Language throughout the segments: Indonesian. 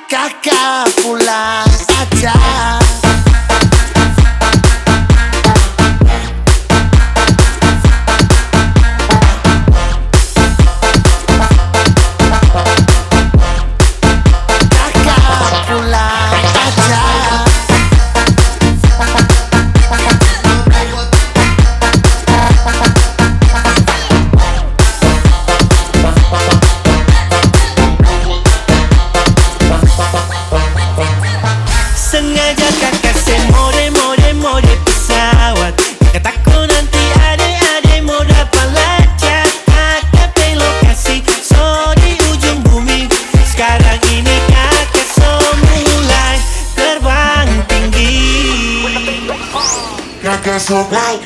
kakak pulang aja. Sengaja kakak more pesawat. Kakak takut nanti adek-adek mau dapat lecet. Kakak pengen lokasi so di ujung bumi. Sekarang ini kakak so mulai terbang tinggi. Kakak so fly.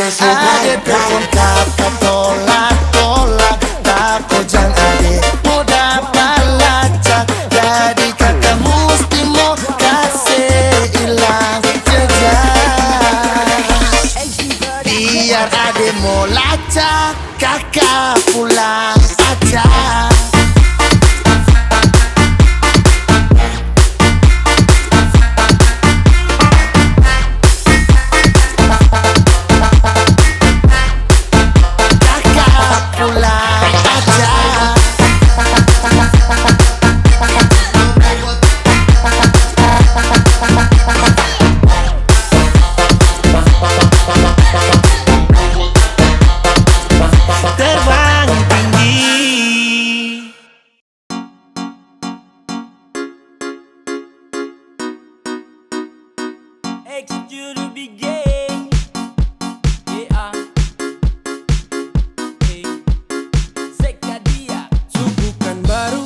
Ade telepon kakak tolak, takut jangan ade mau dapat lacak. Jadi kakak mesti mau kasih hilang jejak. Biar ade mau lacak, kakak pulang aja. Terbang tinggi. Execute to be gay. Yeah. Sekadia. Bukan baru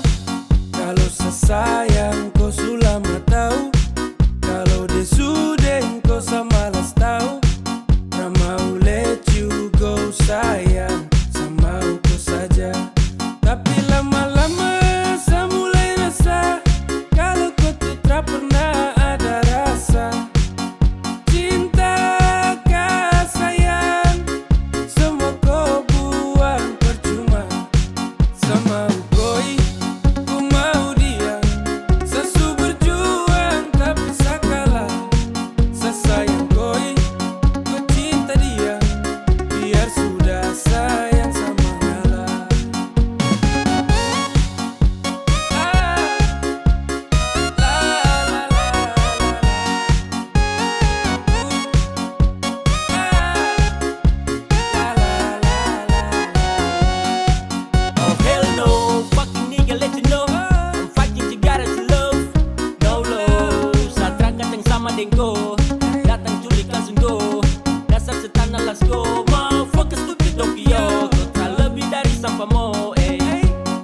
kalau sesayang kau sudah tahu. Kalau dia sudah kau samalas tahu. Tak mau let you go sayang, sama aku saja. Tapi lama-lama saya mulai rasa kalau kau tak pernah ada rasa. Cinta kah sayang, semua kau buang percuma. Sama koi, ku mau dia. Sesu berjuang tapi saya kalah. Saya sayang koi, ku cinta dia. Biar sudah sayang sama ngalah. Oh hell no, fucking nigga let you know I'm fighting Cigara to love. No love, saat terangkat yang sama dengko. Datang culik langsung go. Dasar setan let's go. Mau fokus stupid Tokyo. Kau tak lebih dari sampah mo.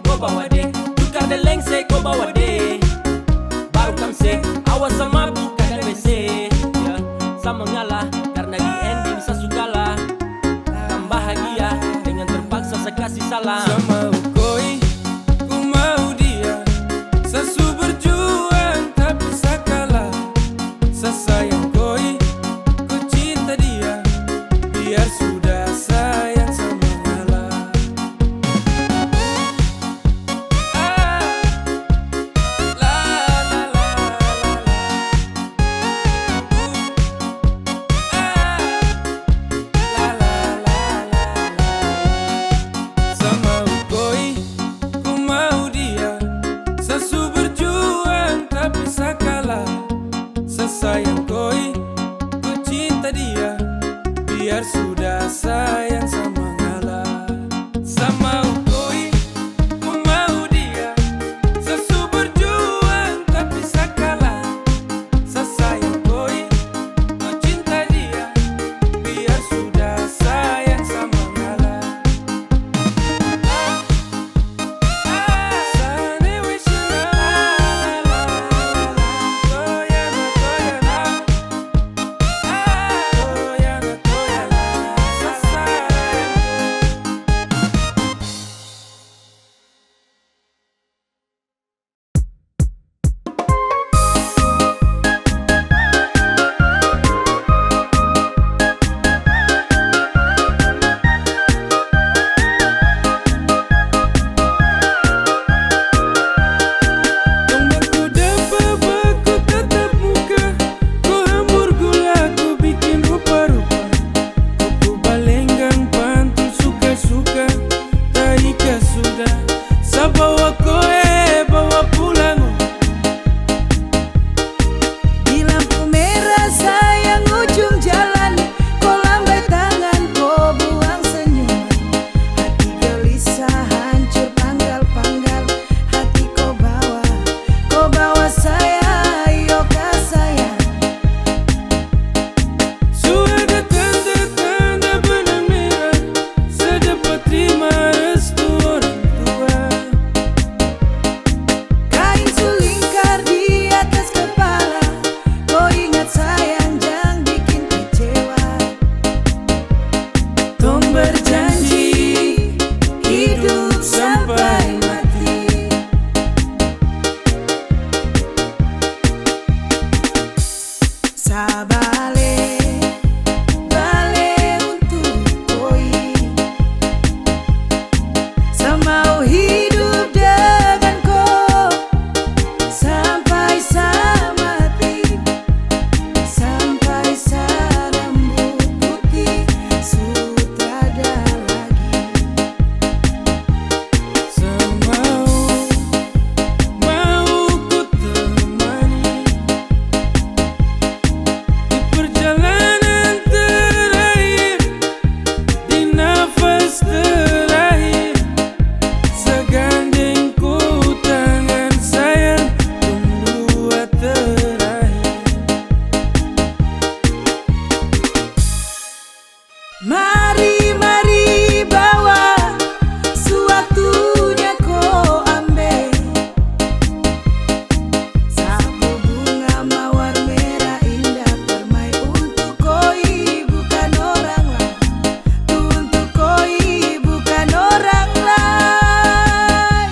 Kau bawa deh, tukar dan lengse kau bawa deh. Baru kamse, awas sama bukan dan WC. Ya, sama ngalah karena di ending saya suka lah. Kan bahagia dengan terpaksa saya kasih salam. Sama koi, ku mau dia. Sesu berjuang tapi saya kalah. Saya sayang koi, ku cinta dia. Biar sudah sayang sama ngalah. Sa bawa koe, bawa pulang. Di lampu merah sayang ujung jalan, kau lambai tangan, kau buang senyuman. Hati gelisah hancur panggal-panggal, hati kau bawa saya, yoga sayang. Sudah tanda-tanda benang merah, sedapat terima restu orang tua. Kain selingkar di atas kepala, kau ingat sayang jangan bikin kecewa. Tong berjanji hidup sampai mati. Sabale untuk koi, semau hidup dengan kau sampai mati, sampai rambut putih sutrada lagi. Semau mau ku temani di perjalanan terakhir, di nafas terakhir. Segandeng ku tangan sayang, dua terakhir. Mari bawa, sewaktunya kau ambil. Sapu bunga mawar merah indah permai untuk koi, bukan orang lain. Untuk koi, bukan orang lain.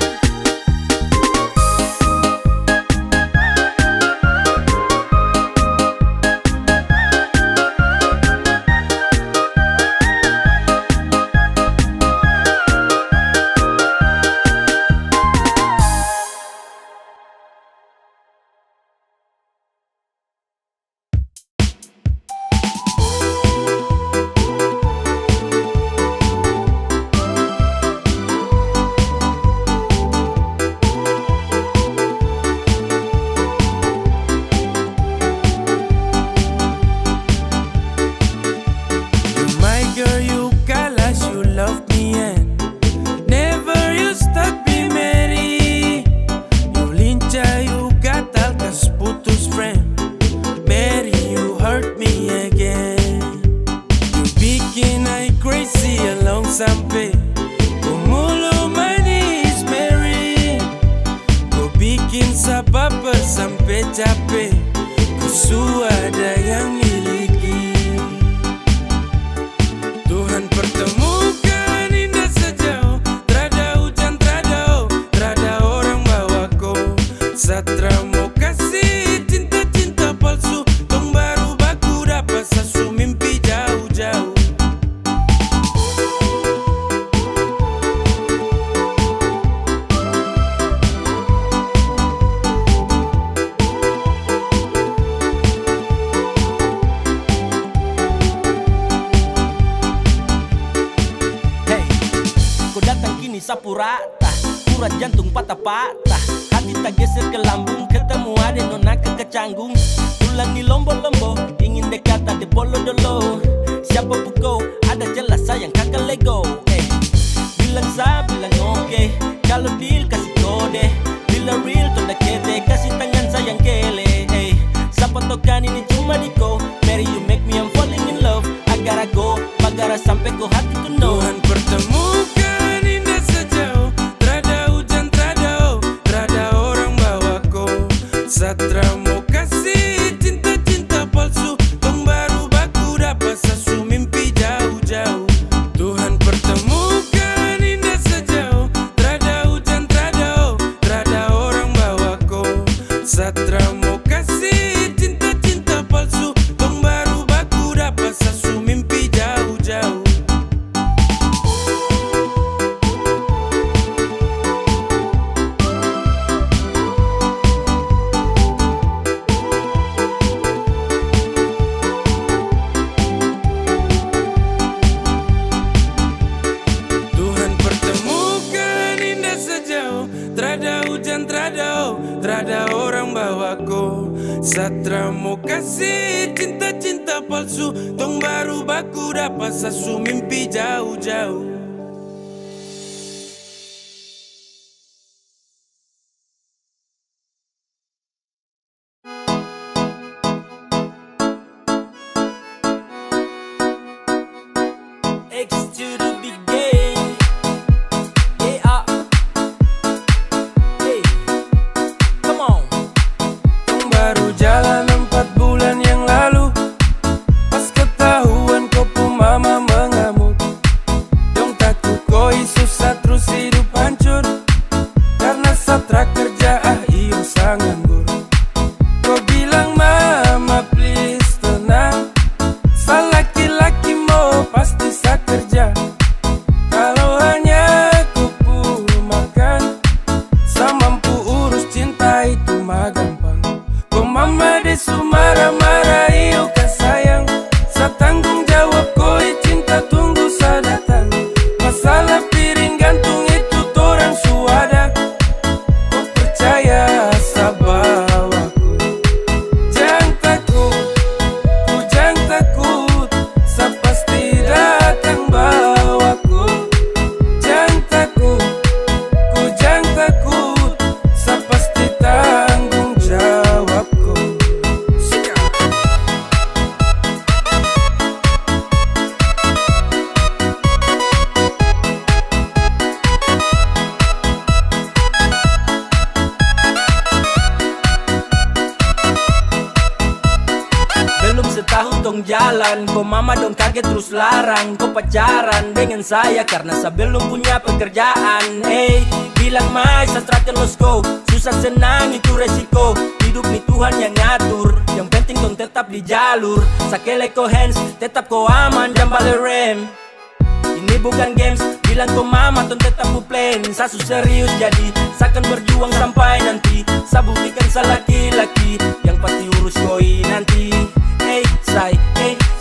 My girl, you kalas, you love me and never you stop be merry. You lincah, you gatal, kas putus friend. Mary, you hurt me again. You bikin I crazy along sampai kumulo manis Mary. Kau bikin sabab sampai capek, ku ada yang miliki. Tuhan pertemukan indah sejauh, trada hujan, trada orang bawa kau. Satra mau kasih cinta palsu, tong baru baku dapat sasu mimpi jauh-jauh. Hey, kau datang kini sapu rata, urat jantung patah-patah, hati tak geser ke lambung, ketemu ada nona kecanggung. Tulang di lombo-lombo, ingin dekat ada bolo-dolo. Siapa kau, ada jelas sayang kakak lego. Bilang bilang oke, kalau deal kasih kode. Bila real tanda kete, kasih tangan sayang kele. Siapa tokan ini cuma diko. Mary you make me I'm falling in love. Agar go, bagara sampai ko hati to know. Tuhan pertemukan indah sejauh, trada hujan, trada orang bawa kau. Satra mau kasih cinta palsu, tong baru baku dapat sasu mimpi jauh-jauh. Tuhan pertemukan indah sejauh. Trada hujan, trada orang bawaku. Satra mau kasih cinta-cinta palsu. Tong baru baku dapat sasu mimpi jauh-jauh. X to the big game. Yeah. Hey, come on. Tong baru jalan 4 bulan yang lalu. Pas ketahuan kau pun mama mengamuk. Dong takut koi susah terus hidup hancur. Karena Satra kerja iyo sangat nganggur. Kau bilang mama please tenang. Laki-laki mau pasti sa kerja. Kalau hanya kupu makan, sa mampu urus cinta itu mah gampang. Kau mama desu marah-marah iyo kan sayang. Sa tanggung jawab koi cinta tunggu sa datang. Masalah piring gantung itu torang suada. Kau percaya sa bawaku. Jangan takut, ku jangan takut. Sa pasti datang bawaku. Jangan takut, ku jangan takut. Sa pasti tanggung jawabku. Belum setahun tong jalan, kok mama dong kaget terus larang. Kau pacaran dengan saya karena saya belum punya pekerjaan. Hey, bilang mai Satra kan let's go. Susah senang itu resiko. Hidup nih Tuhan yang ngatur. Yang penting tong tetap di jalur. Sakele ko hands, tetap ko aman dan balik rem. Ini bukan games, bilang ke mama ton tetap ku plan. Sasu serius jadi, saya akan berjuang sampai nanti. Saya buktikan saya laki-laki, yang pasti urus koi nanti. Hey,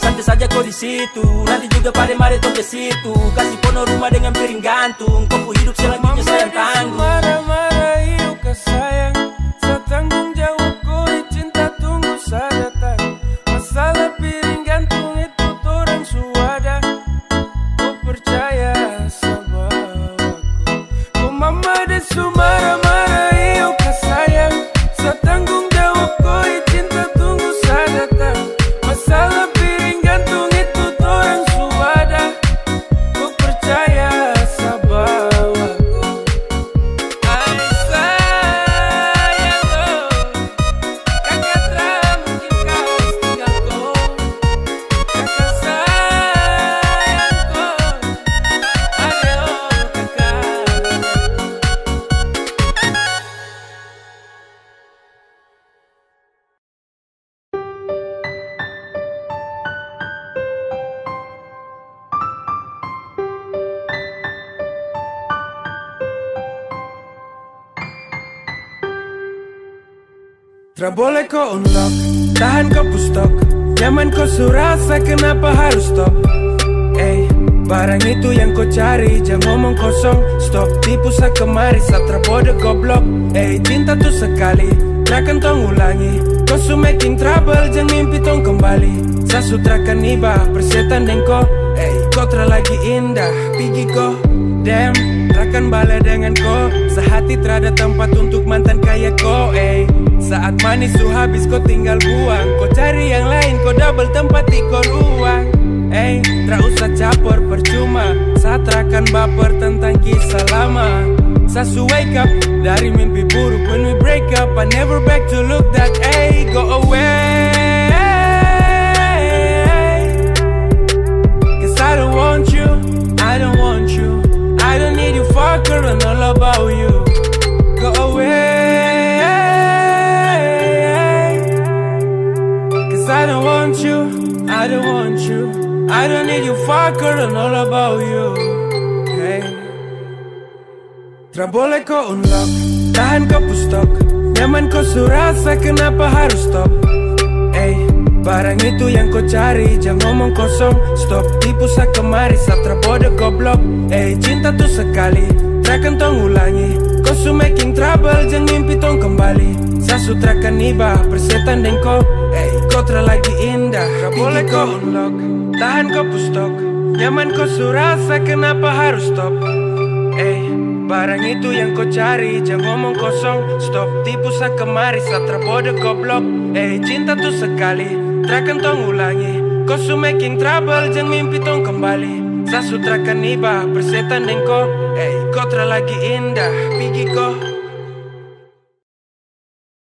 santai saja kau di situ. Nanti juga pada mari tong ke situ. Kasih pono rumah dengan piring gantung. Kau pu hidup selanjutnya saya yang tanggung. Marah-marah iyo ke sayang. Sa tanggung jawab koi cinta tunggu sa datang. Masalah piring gantung itu torang suada. Kau percaya sa bawaku. Kau mama desu marah-marah iyo ke sayang. Sa tanggung jawab koi cinta tunggu sa datang. Masalah piring gantung itu torang suada. Kau percaya sa bawaku. Ay sayang ko, kakak Tra mungkin kau tinggal ko. Kakak sayang ko, ayo kakak. Tra boleh kau unlock, tahan kau pustok. Nyaman kau surasa kenapa harus stop. Barang itu yang kau cari, jangan ngomong kosong. Stop, tipu sa kemari, Satra bodoh goblok. Cinta tuh sekali, takkan tong ulangi. Kau su making trouble, jangan mimpi tong kembali. Sa sutrakan ibah, persetan dan kau. Kau tra lagi indah, pergi kau. Damn, rakan bala dengan kau. Sehati trada tempat untuk mantan kayak kau. Saat manis su habis kau tinggal buang. Kau cari yang lain, kau double tempat ikut ruang. Tra usah capor percuma. Satra kan baper tentang kisah lama. Sasu wake up dari mimpi buruk. When we break up, I never back to look that. Go away. Cause I don't want you, I don't want you. I don't need you fucker and all about you. Go away. Cause I don't want you, I don't want you. I don't need you fucker and all about you. Tra boleh kau unlock, tahan kau pustok. Nyaman kau surasa kenapa harus stop. Barang itu yang kau cari, jangan ngomong kosong. Stop, tipu sa kemari, Satra bodoh goblok. Cinta tuh sekali, takkan tong ulangi. Kau su making trouble, jangan mimpi tong kembali. Sasutrakan iba, persetan dan kau. Kau lagi indah, gak boleh kau unlock. Tahan kau pustok, nyaman kau surasa, kenapa harus stop? Barang itu yang kau cari, jangan ngomong kosong. Stop, tipu sa kemari, satra bodoh goblok. Cinta tuh sekali, trakan tong ulangi. Kau su making trouble, jangan mimpi tong kembali. Sasutrakan iba, persetan dan kau. Kau lagi indah, pergi kau.